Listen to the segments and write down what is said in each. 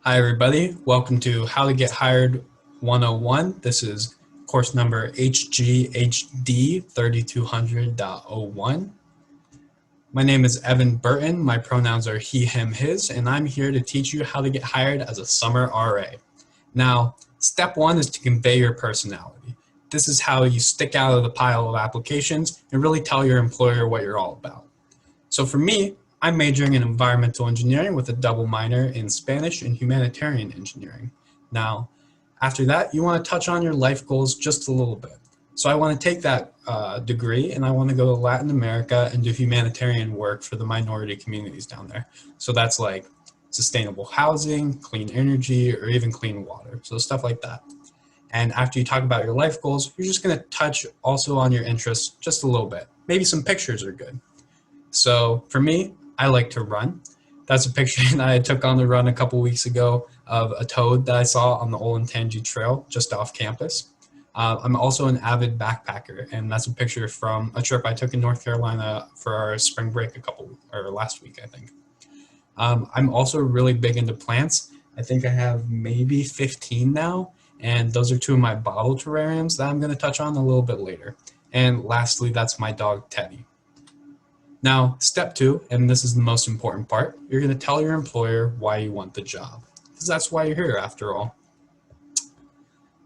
Hi everybody, welcome to How to Get Hired 101. This is course number HGHD 3200.01. My name is Evan Burton, my pronouns are he, him, his, and I'm here to teach you how to get hired as a summer RA. Now, step one is to convey your personality. This is how you stick out of the pile of applications and really tell your employer what you're all about. So for me, I'm majoring in environmental engineering with a double minor in Spanish and humanitarian engineering. Now, after that, you want to touch on your life goals just a little bit. So I want to take that degree and I want to go to Latin America and do humanitarian work for the minority communities down there. So that's like sustainable housing, clean energy, or even clean water. So stuff like that. And after you talk about your life goals, you're just going to touch also on your interests just a little bit. Maybe some pictures are good. So for me, I like to run. That's a picture that I took on the run a couple weeks ago of a toad that I saw on the Olentangy Trail just off campus. I'm also an avid backpacker, and that's a picture from a trip I took in North Carolina for our spring break last week, I think. I'm also really big into plants. I think I have maybe 15 now, and those are two of my bottle terrariums that I'm going to touch on a little bit later. And lastly, that's my dog, Teddy. Now, step two, and this is the most important part, you're going to tell your employer why you want the job, because that's why you're here after all.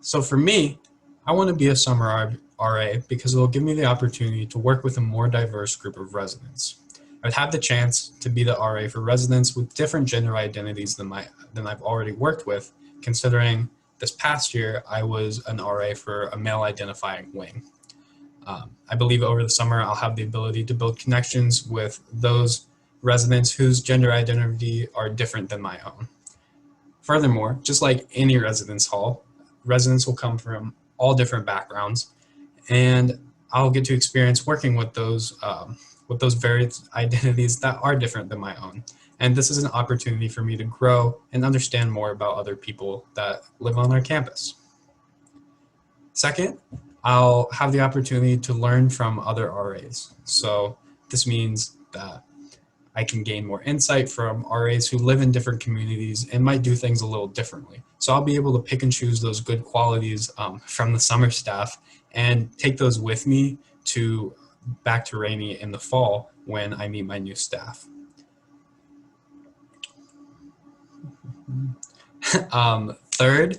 So for me, I want to be a summer RA because it will give me the opportunity to work with a more diverse group of residents. I'd have the chance to be the RA for residents with different gender identities than I've already worked with, considering this past year I was an RA for a male identifying wing. I believe over the summer I'll have the ability to build connections with those residents whose gender identity are different than my own. Furthermore, just like any residence hall, residents will come from all different backgrounds, and I'll get to experience working with those varied identities that are different than my own. And this is an opportunity for me to grow and understand more about other people that live on our campus. Second, I'll have the opportunity to learn from other RAs. So this means that I can gain more insight from RAs who live in different communities and might do things a little differently. So I'll be able to pick and choose those good qualities from the summer staff and take those with me back to Rainy in the fall when I meet my new staff. Third,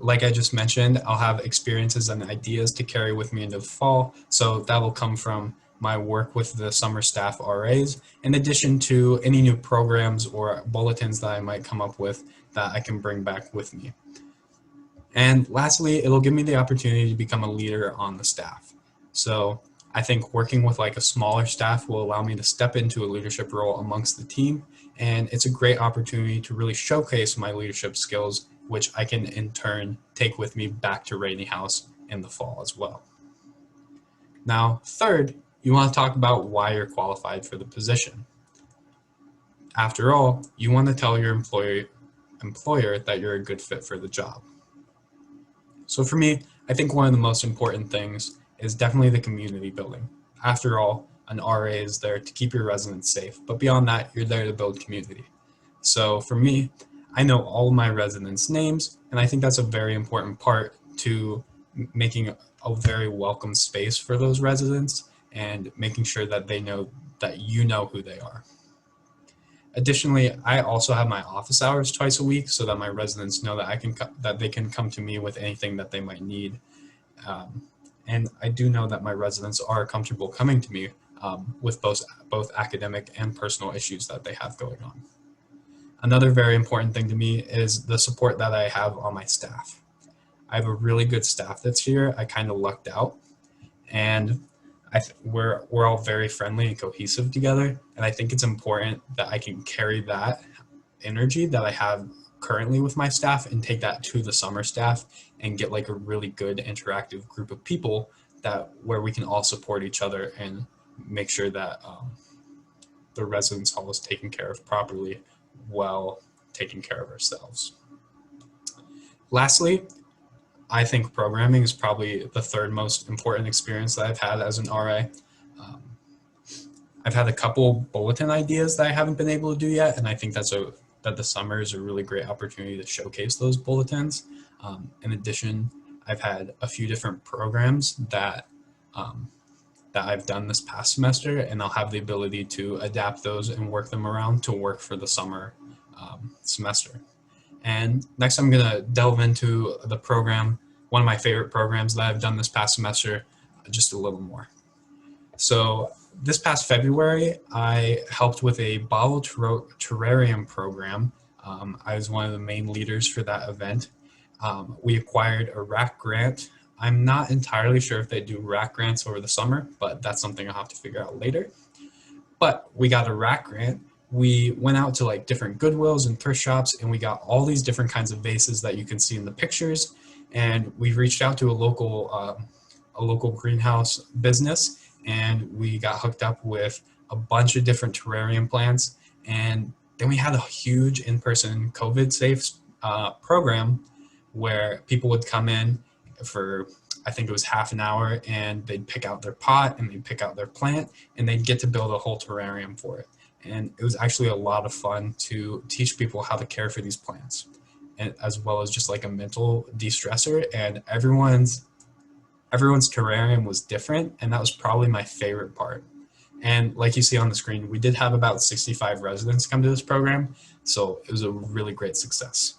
like I just mentioned, I'll have experiences and ideas to carry with me into the fall. So that will come from my work with the summer staff RAs, in addition to any new programs or bulletins that I might come up with that I can bring back with me. And lastly, it'll give me the opportunity to become a leader on the staff. So I think working with like a smaller staff will allow me to step into a leadership role amongst the team. And it's a great opportunity to really showcase my leadership skills, which I can in turn take with me back to Rainy House in the fall as well. Now, third, you want to talk about why you're qualified for the position. After all, you want to tell your employer that you're a good fit for the job. So for me, I think one of the most important things is definitely the community building. After all, an RA is there to keep your residents safe, but beyond that, you're there to build community. So for me, I know all of my residents' names, and I think that's a very important part to making a very welcome space for those residents and making sure that they know that you know who they are. Additionally, I also have my office hours twice a week so that my residents know that they can come to me with anything that they might need. And I do know that my residents are comfortable coming to me with both academic and personal issues that they have going on. Another very important thing to me is the support that I have on my staff. I have a really good staff that's here. I kind of lucked out, and we're all very friendly and cohesive together. And I think it's important that I can carry that energy that I have currently with my staff and take that to the summer staff and get like a really good interactive group of people where we can all support each other and make sure that the residence hall is taken care of properly while taking care of ourselves. Lastly, I think programming is probably the third most important experience that I've had as an RA. I've had a couple bulletin ideas that I haven't been able to do yet, and I think that's a that the summer is a really great opportunity to showcase those bulletins. In addition, I've had a few different programs um, that I've done this past semester, and I'll have the ability to adapt those and work them around to work for the summer semester. And next, I'm going to delve into the program, one of my favorite programs that I've done this past semester, just a little more. So this past February, I helped with a bottle terrarium program. I was one of the main leaders for that event. We acquired a RAC grant. I'm not entirely sure if they do RAC grants over the summer, but that's something I'll have to figure out later. But we got a RAC grant. We went out to like different Goodwills and thrift shops, and we got all these different kinds of vases that you can see in the pictures. And we reached out to a local greenhouse business, and we got hooked up with a bunch of different terrarium plants. And then we had a huge in-person COVID-safe program where people would come in for, I think it was half an hour, and they'd pick out their pot and they'd pick out their plant, and they'd get to build a whole terrarium for it. And it was actually a lot of fun to teach people how to care for these plants, and as well as just like a mental de-stressor. And everyone's terrarium was different, and that was probably my favorite part. And like you see on the screen, we did have about 65 residents come to this program, so it was a really great success,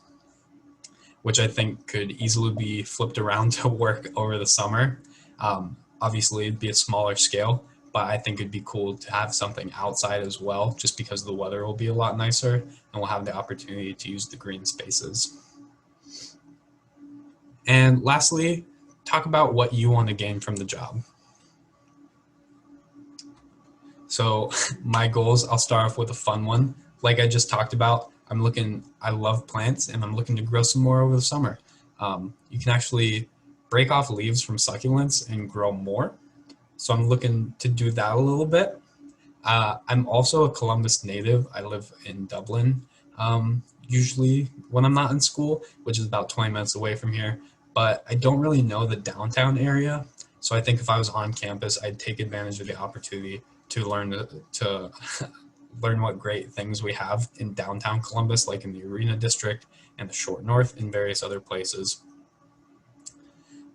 which I think could easily be flipped around to work over the summer. Obviously, it'd be a smaller scale, but I think it'd be cool to have something outside as well, just because the weather will be a lot nicer and we'll have the opportunity to use the green spaces. And lastly, talk about what you want to gain from the job. So my goals, I'll start off with a fun one. Like I just talked about, I love plants, and I'm looking to grow some more over the summer. You can actually break off leaves from succulents and grow more. So I'm looking to do that a little bit. I'm also a Columbus native. I live in Dublin, usually when I'm not in school, which is about 20 minutes away from here, but I don't really know the downtown area. So I think if I was on campus, I'd take advantage of the opportunity to learn learn what great things we have in downtown Columbus, like in the Arena District and the Short North and various other places.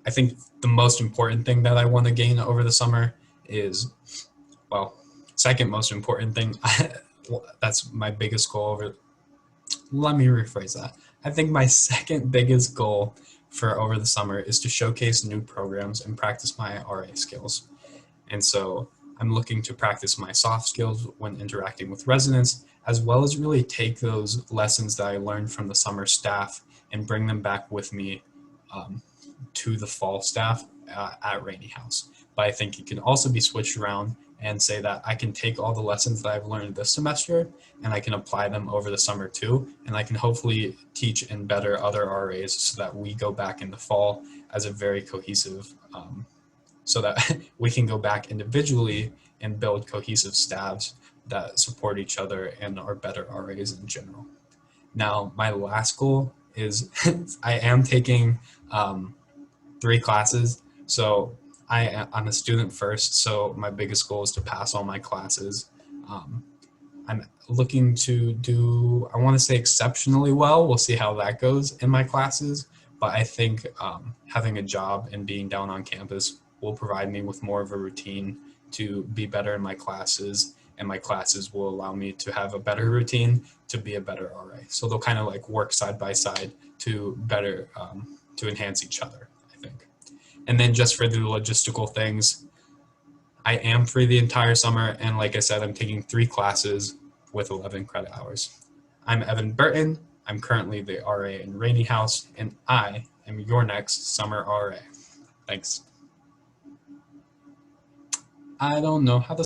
I think the most important thing that I want to gain over the summer is, well, second most important thing, that's my biggest goal let me rephrase that. I think my second biggest goal for over the summer is to showcase new programs and practice my RA skills. And so I'm looking to practice my soft skills when interacting with residents, as well as really take those lessons that I learned from the summer staff and bring them back with me to the fall staff at Rainy House. But I think it can also be switched around and say that I can take all the lessons that I've learned this semester and I can apply them over the summer too. And I can hopefully teach and better other RAs so that we go back in the fall as a very cohesive, so that we can go back individually and build cohesive staffs that support each other and are better RAs in general. Now, my last goal is I am taking 3 classes. So I'm a student first, so my biggest goal is to pass all my classes. I'm looking to do, I want to say exceptionally well. We'll see how that goes in my classes. But I think having a job and being down on campus will provide me with more of a routine to be better in my classes, and my classes will allow me to have a better routine to be a better RA. So they'll kind of like work side by side to better, to enhance each other, I think. And then just for the logistical things, I am free the entire summer. And like I said, I'm taking 3 classes with 11 credit hours. I'm Evan Burton. I'm currently the RA in Rainy House, and I am your next summer RA. Thanks. I don't know how to